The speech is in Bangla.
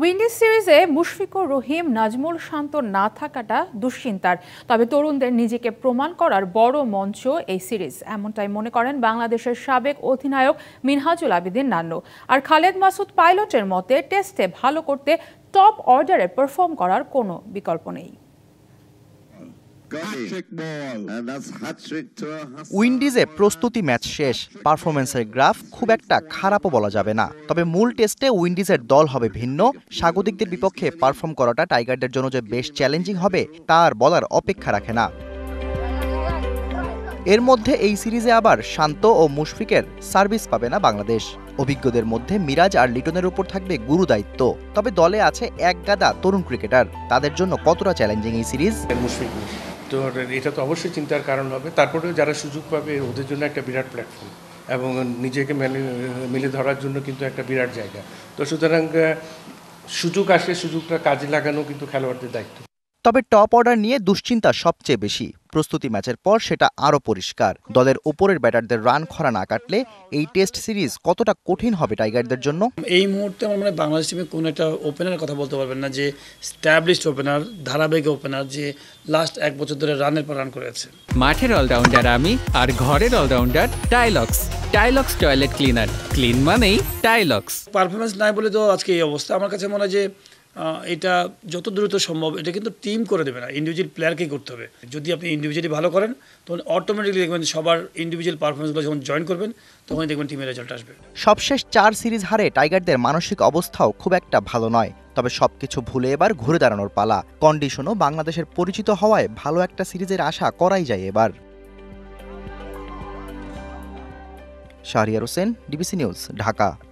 উইন্ডিজ সিরিজে মুশফিকুর রহিম, নাজমুল শান্ত না থাকাটা দুশ্চিন্তার। তবে তরুণদের নিজেকে প্রমাণ করার বড় মঞ্চ এই সিরিজ, এমনটাই মনে করেন বাংলাদেশের সাবেক অধিনায়ক মিনহাজুল আবেদীন নান্নু। আর খালেদ মাসুদ পাইলটের মতে টেস্টে ভালো করতে টপ অর্ডারে পারফর্ম করার কোনো বিকল্প নেই। উইন্ডিজে প্রস্তুতি ম্যাচ শেষ, পারফরমেন্সের গ্রাফ খুব একটা খারাপও বলা যাবে না। তবে মূল টেস্টে উইন্ডিজের দল হবে ভিন্ন। স্বাগতিকদের বিপক্ষে পারফর্ম করাটা টাইগারদের জন্য যে বেশ চ্যালেঞ্জিং হবে তা আর বলার অপেক্ষা রাখে না। এর মধ্যে এই সিরিজে আবার শান্ত ও মুশফিকের সার্ভিস পাবে না বাংলাদেশ। অভিজ্ঞদের মধ্যে মিরাজ আর লিটনের উপর থাকবে গুরু দায়িত্ব। তবে দলে আছে এক গাদা তরুণ ক্রিকেটার, তাদের জন্য কতটা চ্যালেঞ্জিং এই সিরিজ? মুশফিক তো এটা তো অবশ্যই চিন্তার কারণ হবে। তারপরেও যারা সুযোগ পাবে ওদের জন্য একটা বিরাট প্ল্যাটফর্ম এবং নিজেকে মিলে ধরার জন্য কিন্তু একটা বিরাট জায়গা। তো সুতরাং সুযোগ আসলে সুযোগটা কাজে লাগানো কিন্তু খেলোয়াড়দের দায়িত্ব। তবে টপ অর্ডার নিয়ে দুশ্চিন্তা সবচেয়ে বেশি। প্রস্তুতি ম্যাচের পর সেটা আরও পরিষ্কার। দলের উপরের ব্যাটারদের রান খরা না কাটলে এই টেস্ট সিরিজ কতটা কঠিন হবে টাইগারদের জন্য। এই মুহূর্তে আমার মানে বাংলাদেশ টিমে কোনো একটা ওপেনারের কথা বলতে পারবেন না যে স্ট্যাবলিশড ওপেনার, ধারাবাহিক ওপেনার যে লাস্ট এক বছর ধরে রানের পর রান করেছে। মাঠের অলরাউন্ডার আমি, আর ঘরের allrounder Taylox. Taylox toilet cleaner, clean মানেই টাইলক্স। পারফরমেন্স নাই বলে তো আজকে এই অবস্থা। আমার কাছে মনে হয় যে এটা যত দ্রুত সম্ভব এটা কিন্তু টিম করে দেবে না, ইন্ডিভিজুয়াল প্লেয়ারকেই করতে হবে। যদি আপনি ইন্ডিভিজুয়ালি ভালো করেন তখন অটোমেটিকলি দেখবেন সবার ইন্ডিভিজুয়াল পারফরমেন্সগুলো যখন জয়েন করবেন তখনই দেখবেন টিমের রেজাল্ট আসবে। সবশেষ 4 সিরিজ হারে টাইগারদের মানসিক অবস্থাও খুব একটা ভালো নয়। তবে সবকিছু ভুলে এবার ঘুরে দাঁড়ানোর পালা। কন্ডিশনও বাংলাদেশের পরিচিত হওয়ায় ভালো একটা সিরিজের আশা করাই যায় এবার। Shahriar Hossain, DBC news, Dhaka.